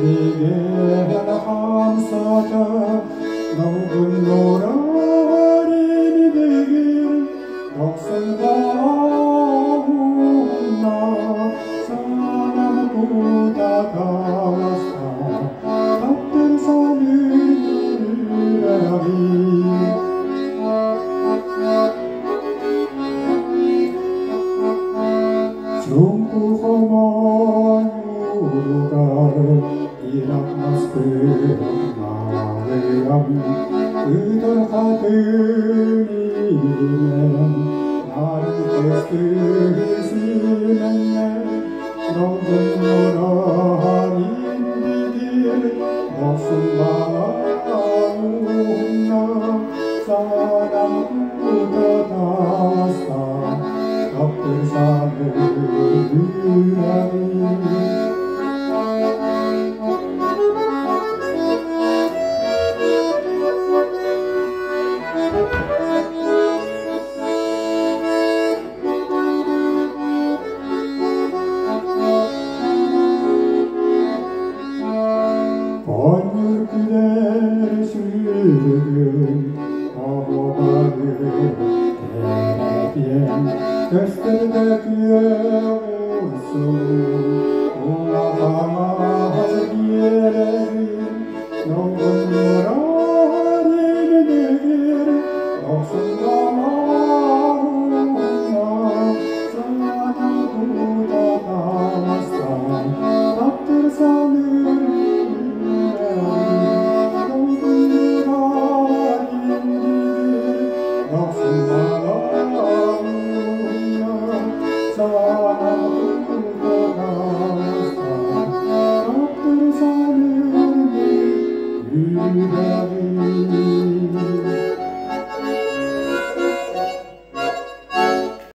네게 감사다 넓은 노라리 되길 덕성다운나 사랑보다 다왔다 같은 산을 누르라기 Sungguh yurugar tidak masuk malam terhadirimen hari kesisimen nonton orang indir bosan bangunna salam utatasa dokter sadar 번율 그대를 수는 어머바를 대비엔 Köster döküyorsun Uğramaz diyelim Yolun yorarilidir Yoksun zamanına Sana tutamazsan Taptır sanır Yolun yorarilidir Yoksun zamanına Sana tutamazsan Taptır sanır